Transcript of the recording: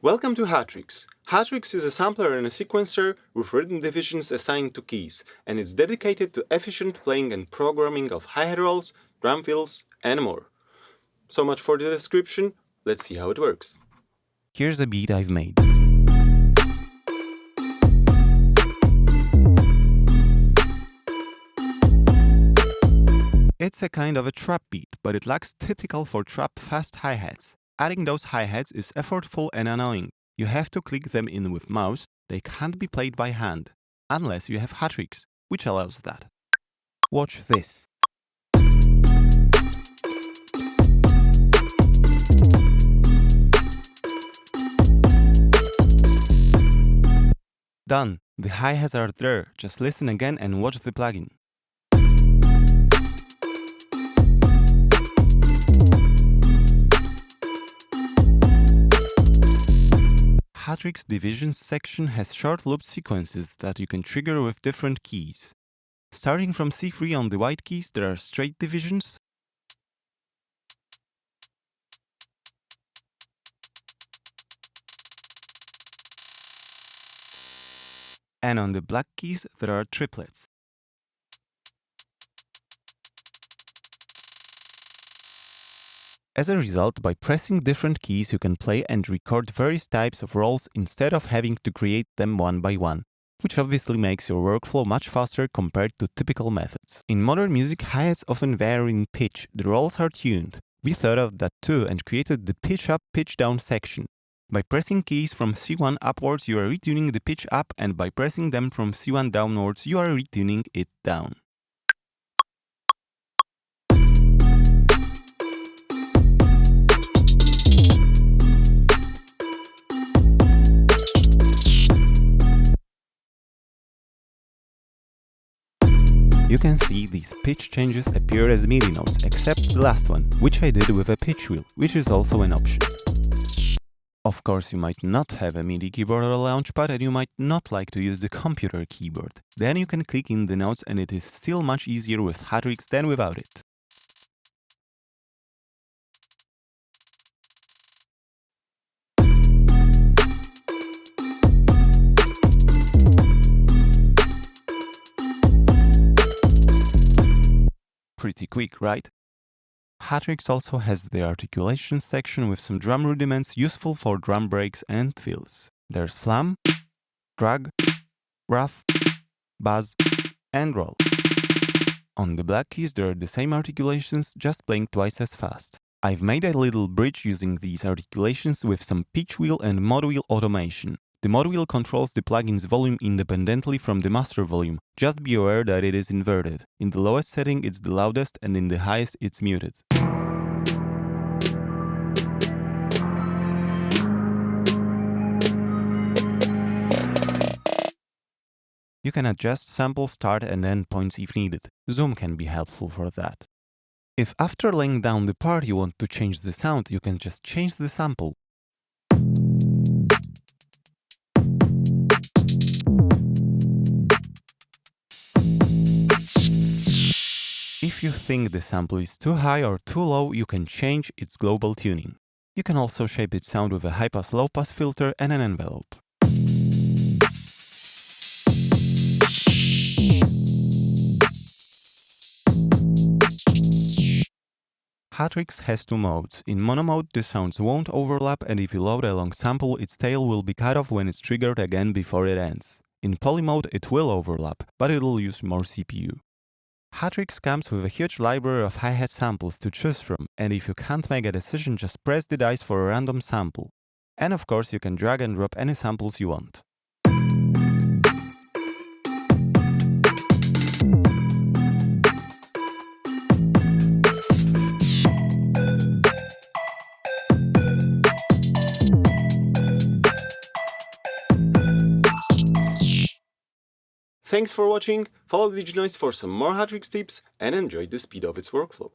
Welcome to Hattricks. Hattricks is a sampler and a sequencer with rhythm divisions assigned to keys, and it's dedicated to efficient playing and programming of hi-hat rolls, drum fills, and more. So much for the description, let's see how it works. Here's a beat I've made. It's a kind of a trap beat, but it lacks typical for trap fast hi-hats. Adding those hi-hats is effortful and annoying. You have to click them in with mouse, they can't be played by hand, unless you have Hattricks, which allows that. Watch this. Done. The hi-hats are there, just listen again and watch the plugin. Hattricks Divisions section has short loop sequences that you can trigger with different keys. Starting from C3 on the white keys, there are straight divisions, and on the black keys, there are triplets. As a result, by pressing different keys, you can play and record various types of rolls instead of having to create them one by one, which obviously makes your workflow much faster compared to typical methods. In modern music, hi-hats often vary in pitch. The rolls are tuned. We thought of that too and created the pitch up, pitch down section. By pressing keys from C1 upwards, you are retuning the pitch up, and by pressing them from C1 downwards, you are retuning it down. You can see these pitch changes appear as MIDI notes, except the last one, which I did with a pitch wheel, which is also an option. Of course, you might not have a MIDI keyboard or a launchpad, and you might not like to use the computer keyboard. Then you can click in the notes, and it is still much easier with Hattricks than without it. Pretty quick, right? Hattricks also has the articulations section with some drum rudiments useful for drum breaks and fills. There's flam, drag, rough, buzz, and roll. On the black keys there are the same articulations, just playing twice as fast. I've made a little bridge using these articulations with some pitch wheel and mod wheel automation. The mod wheel controls the plugin's volume independently from the master volume. Just be aware that it is inverted. In the lowest setting it's the loudest, and in the highest it's muted. You can adjust sample start and end points if needed. Zoom can be helpful for that. If after laying down the part you want to change the sound, you can just change the sample. If you think the sample is too high or too low, you can change its global tuning. You can also shape its sound with a high-pass, low-pass filter and an envelope. Hattricks has two modes. In mono mode, the sounds won't overlap, and if you load a long sample, its tail will be cut off when it's triggered again before it ends. In poly mode, it will overlap, but it'll use more CPU. Hattricks comes with a huge library of hi-hat samples to choose from, and if you can't make a decision, just press the dice for a random sample. And of course, you can drag and drop any samples you want. Thanks for watching, follow Diginoiz for some more Hattricks tips and enjoy the speed of its workflow.